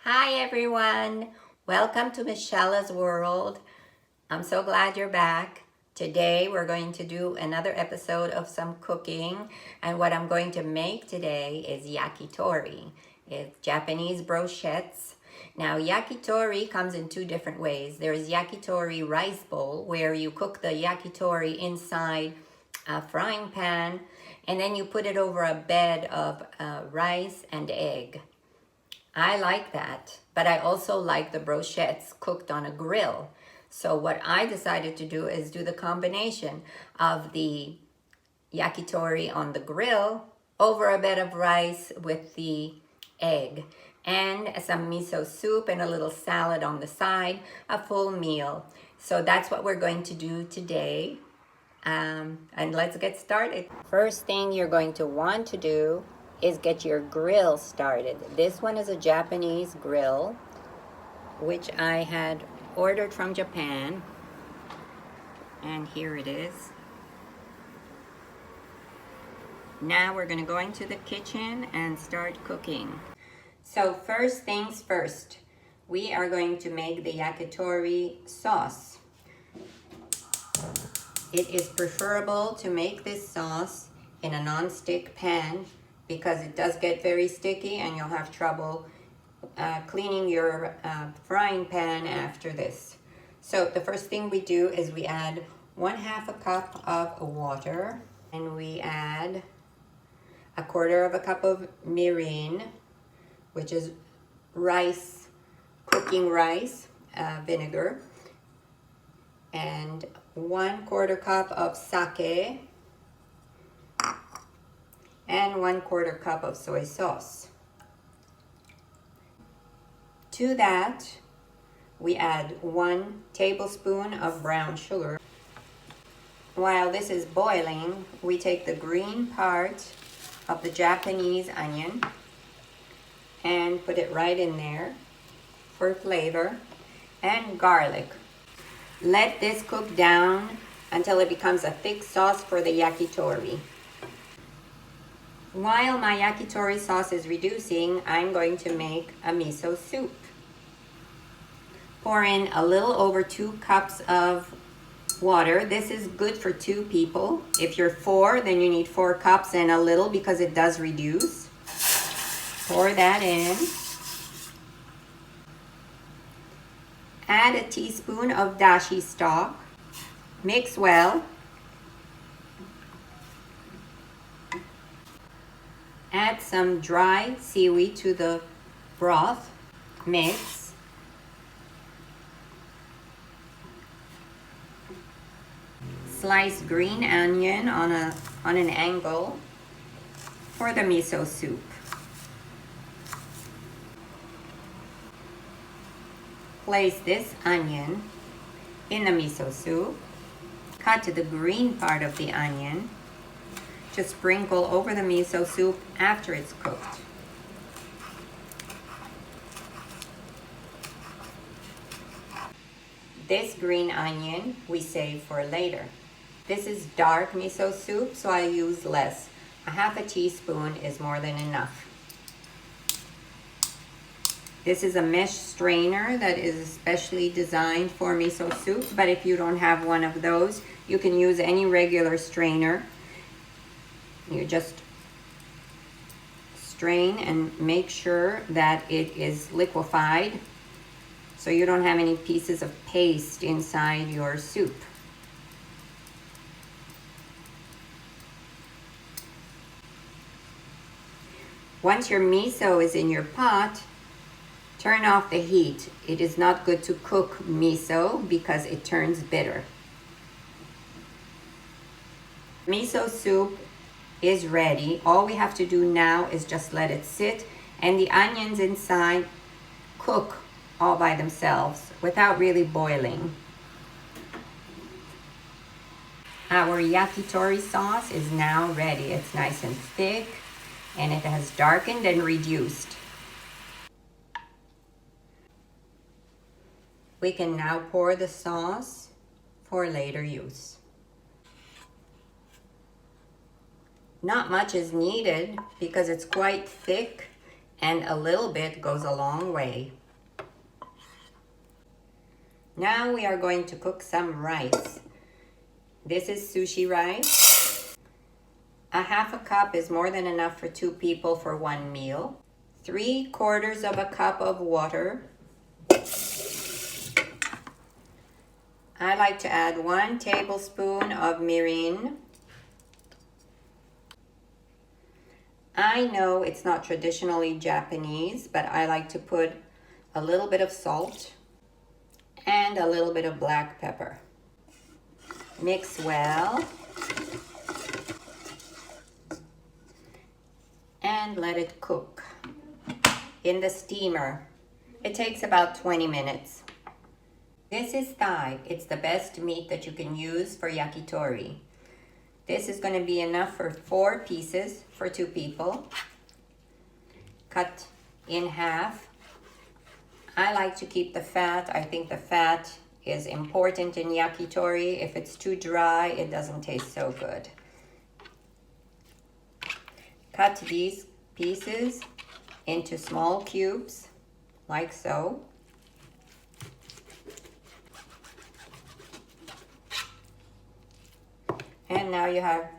Hi everyone, welcome to Michelle's World. I'm so glad you're back. Today we're going to do another episode of some cooking, and what I'm going to make today is yakitori. It's Japanese brochettes. Now yakitori comes in two different ways. There's yakitori rice bowl where you cook the yakitori inside a frying pan and then you put it over a bed of rice and egg. I like that, but I also like the brochettes cooked on a grill. So what I decided to do is do the combination of the yakitori on the grill over a bed of rice with the egg and some miso soup and a little salad on the side, a full meal. So that's what we're going to do today. And let's get started. First thing you're going to want to do is get your grill started. This one is a Japanese grill, which I had ordered from Japan. And here it is. Now we're gonna go into the kitchen and start cooking. So first things first, we are going to make the yakitori sauce. It is preferable to make this sauce in a non-stick pan because it does get very sticky and you'll have trouble cleaning your frying pan after this. So the first thing we do is we add 1/2 a cup of water, and we add 1/4 cup of mirin, which is rice, cooking rice, vinegar, and 1/4 cup of saké, and 1/4 cup of soy sauce. To that, we add 1 tablespoon of brown sugar. While this is boiling, we take the green part of the Japanese onion and put it right in there for flavor, and garlic. Let this cook down until it becomes a thick sauce for the yakitori. While my yakitori sauce is reducing, I'm going to make a miso soup. Pour in a little over 2 cups of water. This is good for 2 people. If you're 4, then you need 4 cups and a little because it does reduce. Pour that in. Add a teaspoon of dashi stock. Mix well. Add some dry seaweed to the broth. Mix. Slice green onion on an angle for the miso soup. Place this onion in the miso soup. Cut the green part of the onion. Just sprinkle over the miso soup after it's cooked. This green onion we save for later. This is dark miso soup, so I use less. 1/2 teaspoon is more than enough. This is a mesh strainer that is especially designed for miso soup, but if you don't have one of those, you can use any regular strainer. You just strain and make sure that it is liquefied so you don't have any pieces of paste inside your soup. Once your miso is in your pot, turn off the heat. It is not good to cook miso because it turns bitter. Miso soup is ready. All we have to do now is just let it sit and the onions inside cook all by themselves without really boiling. Our yakitori sauce is now ready. It's nice and thick and it has darkened and reduced. We can now pour the sauce for later use. Not much is needed because it's quite thick and a little bit goes a long way. Now we are going to cook some rice. This is sushi rice. A half a cup is more than enough for 2 people for 1 meal. 3/4 of a cup of water. I like to add 1 tablespoon of mirin. I know it's not traditionally Japanese, but I like to put a little bit of salt and a little bit of black pepper. Mix well and let it cook in the steamer. It takes about 20 minutes. This is thigh. It's the best meat that you can use for yakitori. This is going to be enough for 4 pieces for 2 people. Cut in half. I like to keep the fat. I think the fat is important in yakitori. If it's too dry, it doesn't taste so good. Cut these pieces into small cubes, like so. And now you have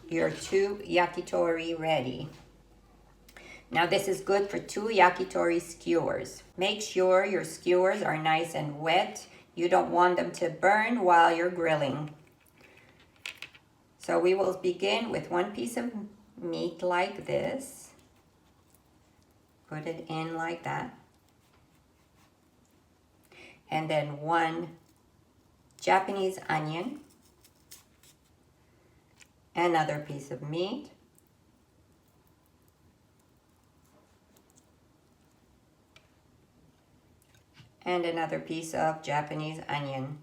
your 2 yakitori ready. Now this is good for 2 yakitori skewers. Make sure your skewers are nice and wet. You don't want them to burn while you're grilling. So we will begin with 1 piece of meat like this. Put it in like that. And then 1 Japanese onion. Another piece of meat. And another piece of Japanese onion.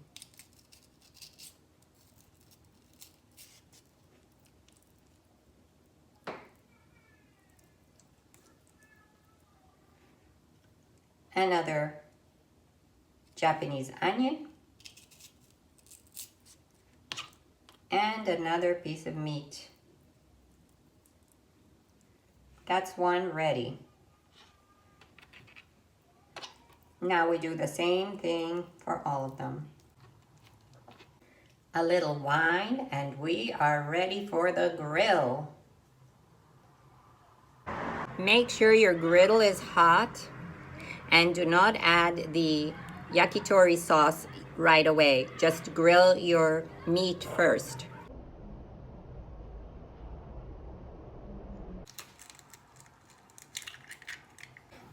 Another Japanese onion. And another piece of meat. That's 1 ready. Now we do the same thing for all of them. A little wine and we are ready for the grill. Make sure your griddle is hot and do not add the yakitori sauce right away. Just grill your meat first.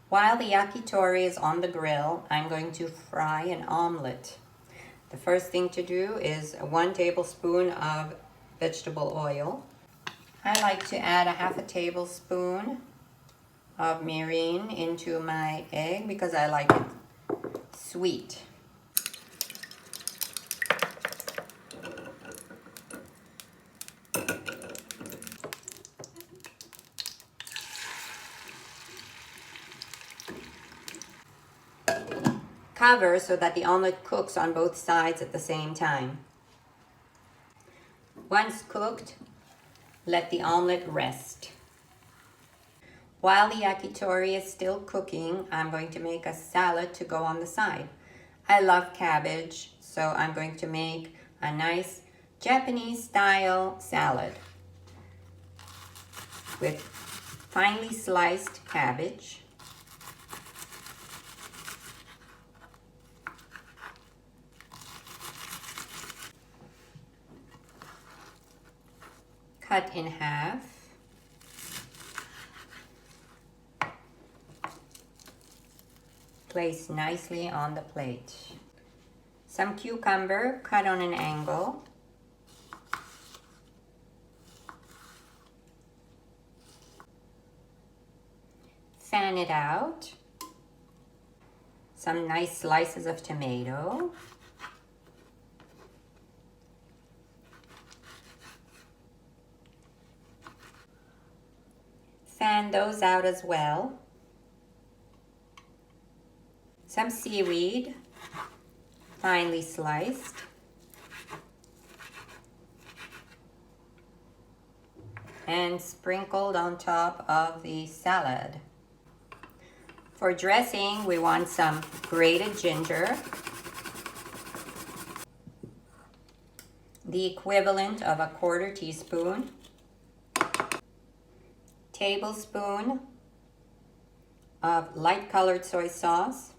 While the yakitori is on the grill, I'm going to fry an omelet. The first thing to do is 1 tablespoon of vegetable oil. I like to add a half a tablespoon of mirin into my egg because I like it sweet. Cover so that the omelet cooks on both sides at the same time. Once cooked, let the omelet rest. While the yakitori is still cooking, I'm going to make a salad to go on the side. I love cabbage, so I'm going to make a nice Japanese style salad with finely sliced cabbage, cut in half, place nicely on the plate. Some cucumber cut on an angle, fan it out, some nice slices of tomato, fan those out as well. Some seaweed, finely sliced. and sprinkled on top of the salad. For dressing, we want some grated ginger, the equivalent of a 1/4 teaspoon, tablespoon of light colored soy sauce,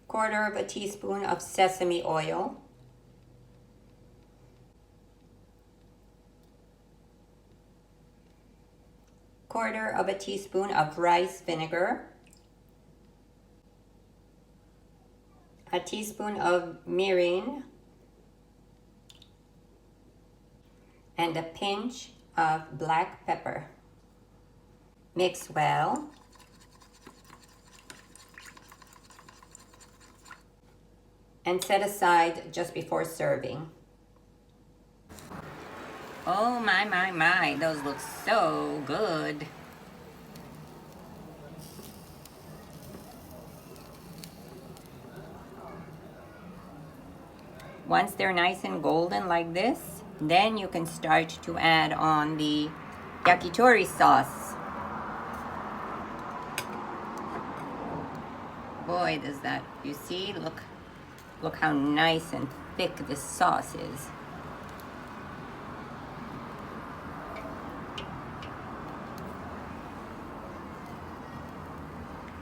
1/4 teaspoon of sesame oil, quarter of a teaspoon of rice vinegar, a teaspoon of mirin, and a pinch of black pepper. Mix well. And set aside just before serving. Oh my, those look so good. Once they're nice and golden like this, then you can start to add on the yakitori sauce. Boy, does that, you see, look how nice and thick this sauce is.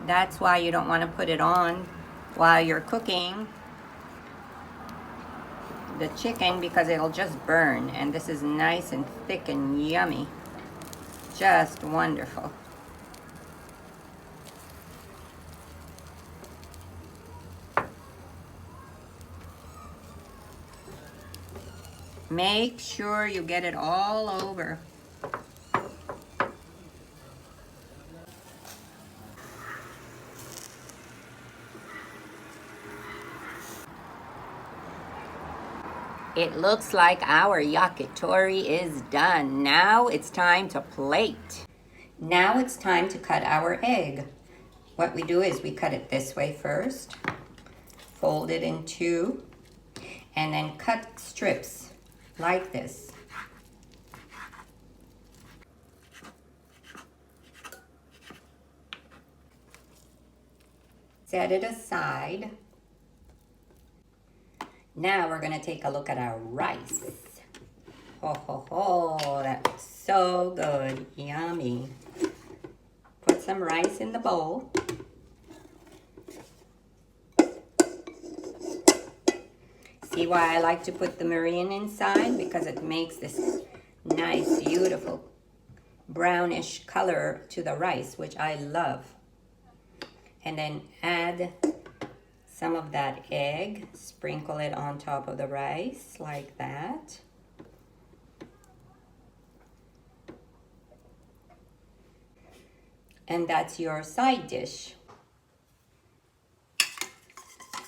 That's why you don't want to put it on while you're cooking the chicken, because it'll just burn. And this is nice and thick and yummy. Just wonderful. Make sure you get it all over. It looks like our yakitori is done. Now it's time to plate. Now it's time to cut our egg. What we do is we cut it this way first, fold it in two, and then cut strips like this. Set it aside. Now we're gonna take a look at our rice. Ho, ho, ho, that looks so good, yummy. Put some rice in the bowl. See why I like to put the mirin inside? Because it makes this nice, beautiful brownish color to the rice, which I love. And then add some of that egg, sprinkle it on top of the rice like that. And that's your side dish.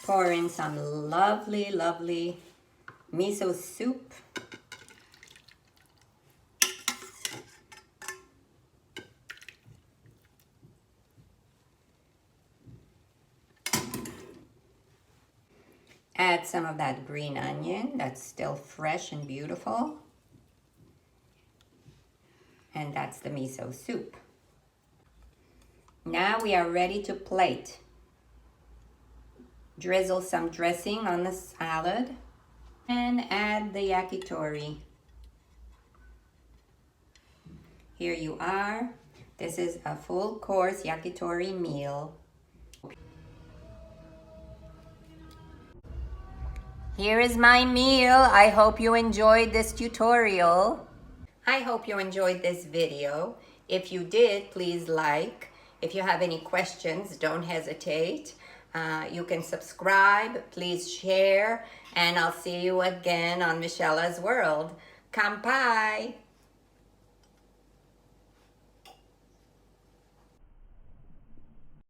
Pour in some lovely, lovely miso soup. Add some of that green onion that's still fresh and beautiful. And that's the miso soup. Now we are ready to plate. Drizzle some dressing on the salad and add the yakitori. Here you are. This is a full course yakitori meal. Here is my meal. I hope you enjoyed this tutorial. I hope you enjoyed this video. If you did, please like. If you have any questions, don't hesitate. You can subscribe, please share, and I'll see you again on Michela's World. Kampai!